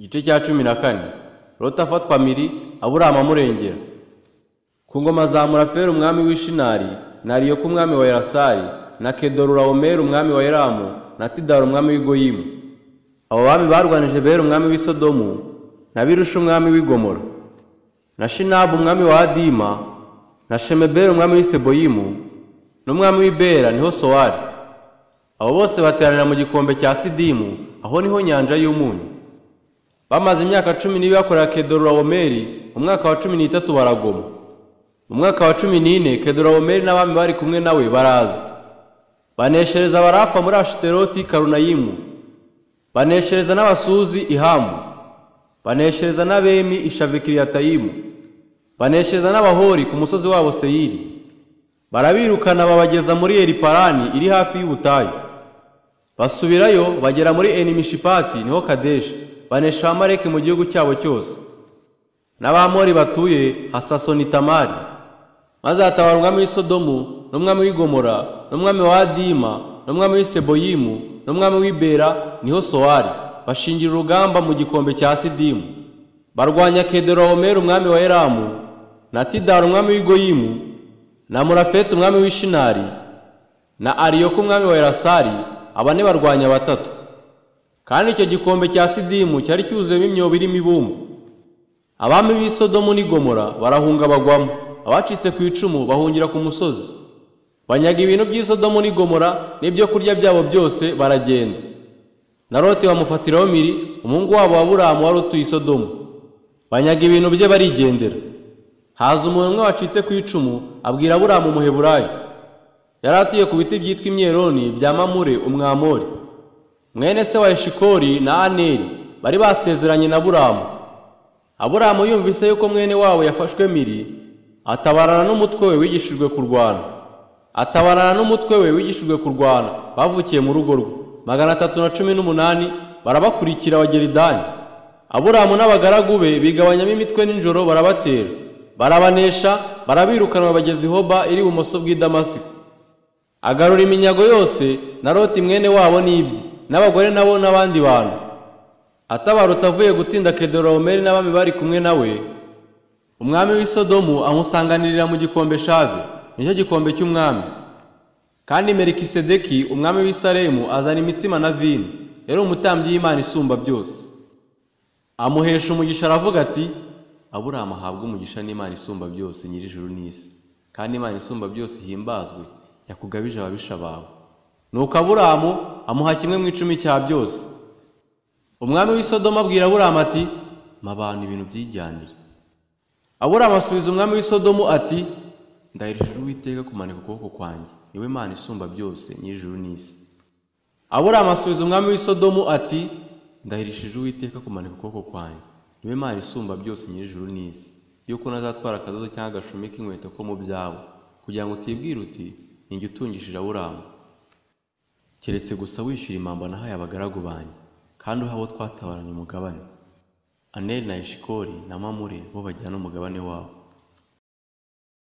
Igice cya 14. Loti afatwa mpiri, Aburamu amurengera. Ku ngoma za Murafeli umwami w'Ishinari, na Ariyoku umwami wa Elasari, na Kedorulawomeri umwami wa Elamu, na Tidari umwami w'Igoyimu. Abo bami barwanije Beri umwami w'i Sodomu, na Birusha umwami w'i Gomora, na Shinabu umwami wa Adima, na Shemeberi umwami w'i Seboyimu, n'umwami w'i Bera niho Sowari. Abo bose bateranira mu gikombe cya Sidimu, aho niho nyanja y'umunyu. Bamaze imyaka 12 bakorera Kedorulawomeri, umwaka wa 13 baragoma. Mu mwaka wa 14 Kedorulawomeri n'abami bari kumwe nawe baraza. Baneshereza barafa muri Ashiteroti Karunayimu. Baneshereza n'abasuzi Ihamu. Baneshereza n'abemi Ishavikiriyatayimu. Baneshereza n'abahori ku musozi wabo Seyiri. Barabirukana babageza muri Eliparani iri hafi y'ubutayu. Basubirayo bagera muri Enimishipati niho Kadeshi. Banesha Amaleki mu gihugu cyabo cyose. N'abamori batuye Hasasoni Tamari. Maze hatabara umwami w'i Sodomu, n'umwami w'i Gomora, n'umwami wa Adima, n'umwami w'i Seboyimu, n'umwami w'i Bera niho Sowari. Bashingira urugamba mu gikombe cya Sidimu. Barwanya Kedorulawomeri umwami wa Elamu, na Tidari umwami w'Igoyimu, na Murafeti umwami w'Ishinari, na Ariyoku umwami wa Elasari. Abane barwanya batatu. Kandi icyo gikombe cya Sidimu cyari cyuzuyemo imyobo irimo ibumba. Abami b'i Sodomu n'i Gomora barahunga bagwamo. Abacitse ku icumu bahungira ku musozi. Banyaga ibintu by'i Sodomu n'i Gomora n'ibyo kurya byabo byose baragenda. Na Loti bamufatiraho mpiri, umuhungu wabo Aburamu wari utuye i Sodomu. Banyaga ibintu bye barigendera. Haza umuntu umwe wacitse ku icumu abwira Aburamu Umuheburayo. Yari atuye ku biti byitwa imyeroni bya Mamure Umwamori. Mwene se wa Eshikoli na Aneri bari basezeranye na Aburamu. Aburamu yumvise yuko mwene wabo yafashwe mpiri, atabarana n'umutwe we wigishijwe kurwana. Bavukiye mu rugo rwe. 318 barabakurikira bagera i Dani. Aburamu n'abagaragu be bigabanyamo imitwe n'injoro barabatera. Barabanesha, barabirukana babageza i Hoba iri bumoso bw'i Damasiko. Agarura iminyago yose na Loti mwene wabo n'ibye, n'abagore nabo n'abandi bantu. Atabarutse avuye gutsinda Kedorulawomeri n'abami bari kumwe nawe, umwami w'i Sodomu amusanganirira mu gikombe Shave, nicyo gikombe cy'umwami. Kandi Melikisedeki umwami w'i Salemu azana imitsima na vino, yari umutambyi y'Imana isumba byose. Amuhesha umugisha aravuga ati, Aburamu ahabwa umugisha n'Imana isumba byose nyir'ijuru n'isi, kandi Imana isumba byose ihimbazwe yakugabije ababisha bawe. Nuko Aburamu amuha kimwe mu 10 cya byose. Umwami w'i Sodomu abwira Aburamu ati, "Mabana ibintu byijyanire." Aburamu asubiza umwami w'i Sodomu ati, "Ndahirishije Uwiteka kumanika ukuboko kwanjye, niwe Imana isumba byose nyir'ijuru n'isi." Aburamu asubiza umwami w'i Sodomu ati, "Ndahirishije Uwiteka kumanika ukuboko kwanjye, niwe Imana isumba byose nyir'ijuru n'isi, yuko nazatwara akadodo cyangwa agashumi k'inkweto ko mu byabo, kugira ngo utibwira uti, ninjye utungishije Aburamu. Keretse gusa wishyura impamba nahaye abagaragu banjye, kandi uha abo twatabaranye umugabane." Aneri na Eshikoli na Mamure bo bajyana umugabane wabo.